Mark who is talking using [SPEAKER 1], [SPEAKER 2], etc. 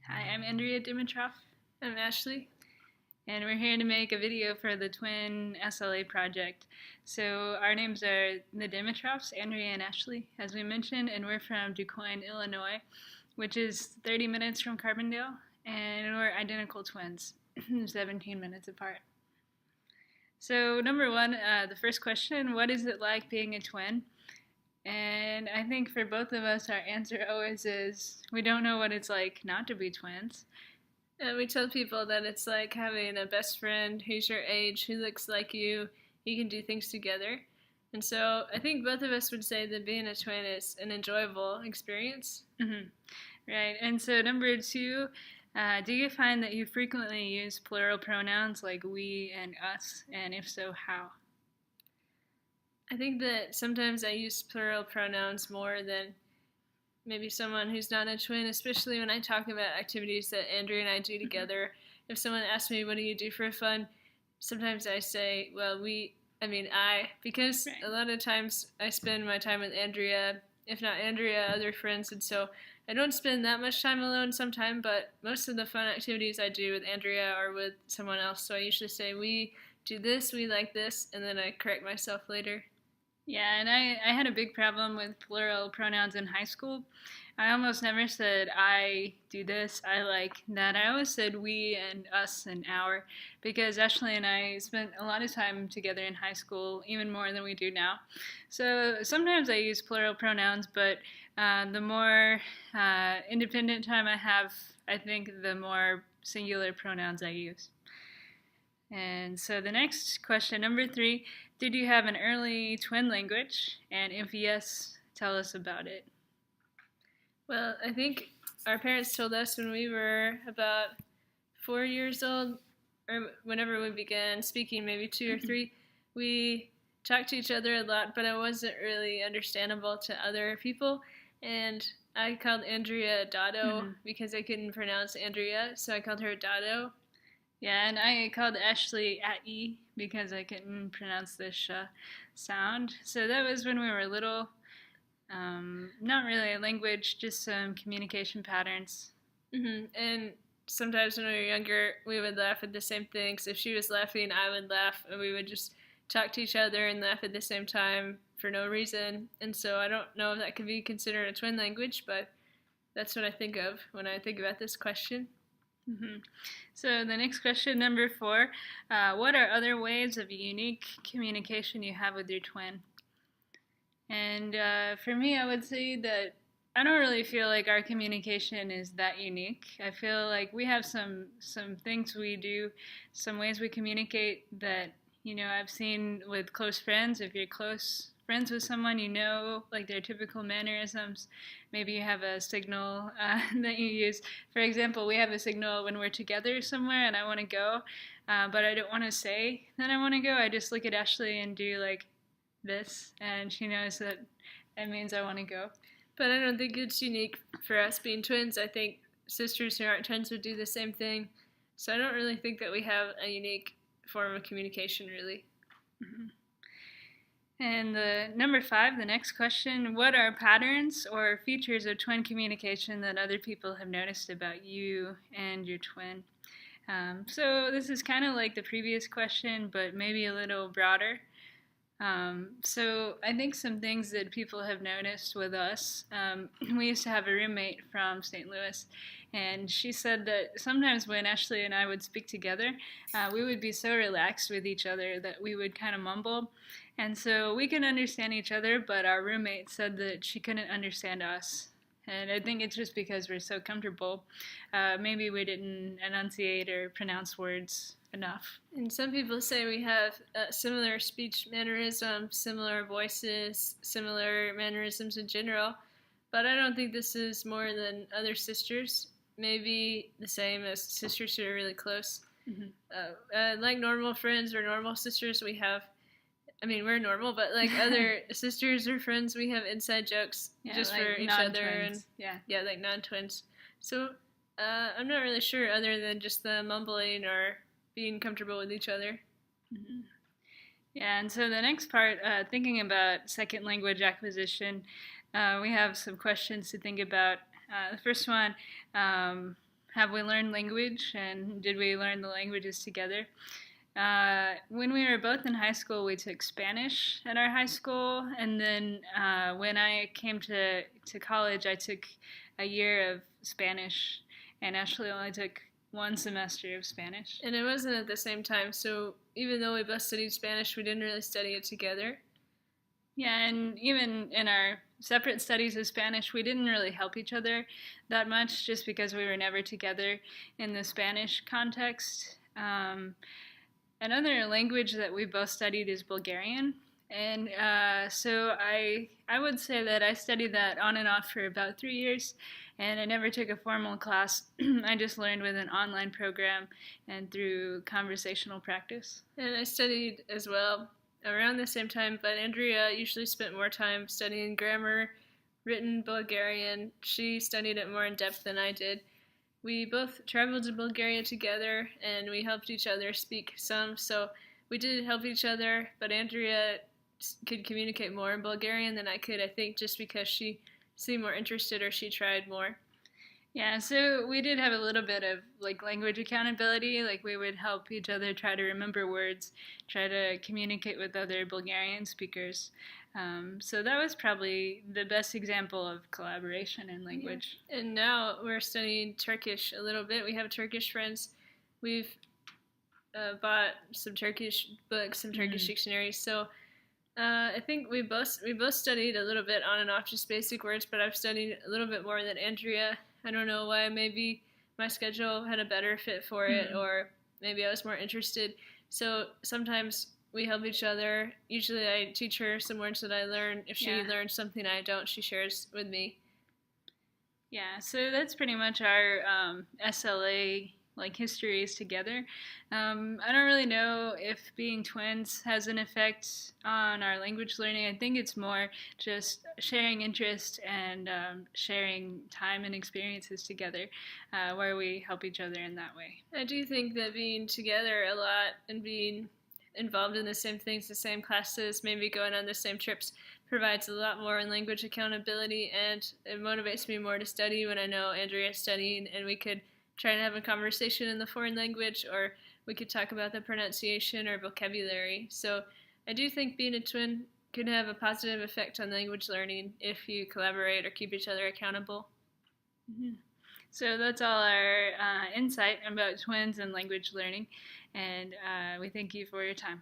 [SPEAKER 1] Hi, I'm Andrea Dimitrov.
[SPEAKER 2] I'm Ashley.
[SPEAKER 1] And we're here to make a video for the twin SLA project. So our names are the Dimitrovs, Andrea and Ashley, as we mentioned, and we're from DuQuoin, Illinois, which is 30 minutes from Carbondale, and we're identical twins, 17 minutes apart. So number one, the first question, what is it like being a twin? And I think for both of us, our answer always is we don't know what it's like not to be twins.
[SPEAKER 2] And we tell people that it's like having a best friend who's your age, who looks like you can do things together. And so I think both of us would say that being a twin is an enjoyable experience.
[SPEAKER 1] Mm-hmm. Right. And so number two, do you find that you frequently use plural pronouns like we and us? And if so, how?
[SPEAKER 2] I think that sometimes I use plural pronouns more than maybe someone who's not a twin, especially when I talk about activities that Andrea and I do together. If someone asks me, what do you do for fun? Sometimes I say, well, because a lot of times I spend my time with Andrea, if not Andrea, other friends, and so I don't spend that much time alone sometimes, but most of the fun activities I do with Andrea are with someone else, so I usually say, we do this, we like this, and then I correct myself later.
[SPEAKER 1] Yeah, and I had a big problem with plural pronouns in high school. I almost never said I do this, I like that. I always said we and us and our, because Ashley and I spent a lot of time together in high school, even more than we do now. So sometimes I use plural pronouns, but the more independent time I have, I think the more singular pronouns I use. And so the next question, number three, did you have an early twin language? And if yes, tell us about it.
[SPEAKER 2] Well, I think our parents told us when we were about 4 years old, or whenever we began speaking, maybe 2 or 3, we talked to each other a lot, but it wasn't really understandable to other people. And I called Andrea Dado because I couldn't pronounce Andrea, so I called her Dado.
[SPEAKER 1] Yeah, and I called Ashley At-E because I couldn't pronounce the sh sound. So that was when we were little. Not really a language, just some communication patterns.
[SPEAKER 2] And sometimes when we were younger, we would laugh at the same things. If she was laughing, I would laugh, and we would just talk to each other and laugh at the same time for no reason. And so I don't know if that could be considered a twin language, but that's what I think of when I think about this question.
[SPEAKER 1] So the next question, number 4, what are other ways of unique communication you have with your twin? And for me, I would say that I don't really feel like our communication is that unique. I feel like we have some things we do, some ways we communicate that, I've seen with close friends. If you're close friends with someone, like their typical mannerisms. Maybe you have a signal that you use. For example, we have a signal when we're together somewhere and I want to go, but I don't want to say that I want to go. I just look at Ashley and do like this, and she knows that it means I want to go.
[SPEAKER 2] But I don't think it's unique for us being twins. I think sisters who aren't twins would do the same thing. So I don't really think that we have a unique form of communication, really.
[SPEAKER 1] And the number 5, the next question, what are patterns or features of twin communication that other people have noticed about you and your twin? So this is kind of like the previous question, but maybe a little broader. So I think some things that people have noticed with us, we used to have a roommate from St. Louis, and she said that sometimes when Ashley and I would speak together, we would be so relaxed with each other that we would kind of mumble. And so we can understand each other, but our roommate said that she couldn't understand us. And I think it's just because we're so comfortable. Maybe we didn't enunciate or pronounce words enough.
[SPEAKER 2] And some people say we have similar speech mannerisms, similar voices, similar mannerisms in general. But I don't think this is more than other sisters. Maybe the same as sisters who are really close. Like normal friends or normal sisters, we're normal, but like other sisters or friends, we have inside jokes just like for each other. And yeah, like non-twins. So I'm not really sure other than just the mumbling or being comfortable with each other.
[SPEAKER 1] Yeah, and so the next part, thinking about second language acquisition, we have some questions to think about. The first one, have we learned language, and did we learn the languages together? When we were both in high school, we took Spanish at our high school, and then when I came to college, I took a year of Spanish, and Ashley only took one semester of Spanish.
[SPEAKER 2] And it wasn't at the same time, so even though we both studied Spanish, we didn't really study it together.
[SPEAKER 1] Yeah, and even in our separate studies of Spanish, we didn't really help each other that much just because we were never together in the Spanish context. Another language that we both studied is Bulgarian. And so I would say that I studied that on and off for about 3 years, and I never took a formal class. I just learned with an online program and through conversational practice.
[SPEAKER 2] And I studied as well around the same time, but Andrea usually spent more time studying grammar, written Bulgarian. She studied it more in depth than I did. We both traveled to Bulgaria together, and we helped each other speak some, so we did help each other, but Andrea could communicate more in Bulgarian than I could, I think, just because she seemed more interested or she tried more.
[SPEAKER 1] Yeah, so we did have a little bit of like language accountability. Like we would help each other try to remember words, try to communicate with other Bulgarian speakers. So that was probably the best example of collaboration in language.
[SPEAKER 2] Yeah. And now we're studying Turkish a little bit. We have Turkish friends. We've bought some Turkish books, some Turkish dictionaries. So I think we both studied a little bit on and off, just basic words. But I've studied a little bit more than Andrea. I don't know why. Maybe my schedule had a better fit for it, or maybe I was more interested. So sometimes we help each other. Usually I teach her some words that I learn. If she learns something I don't, she shares with me.
[SPEAKER 1] Yeah, so that's pretty much our SLA like histories together. I don't really know if being twins has an effect on our language learning. I think it's more just sharing interest and sharing time and experiences together, where we help each other in that way.
[SPEAKER 2] I do think that being together a lot and being involved in the same things, the same classes, maybe going on the same trips, provides a lot more in language accountability, and it motivates me more to study when I know Andrea's studying, and we could try to have a conversation in the foreign language, or we could talk about the pronunciation or vocabulary. So I do think being a twin could have a positive effect on language learning if you collaborate or keep each other accountable.
[SPEAKER 1] Mm-hmm. So that's all our insight about twins and language learning, and we thank you for your time.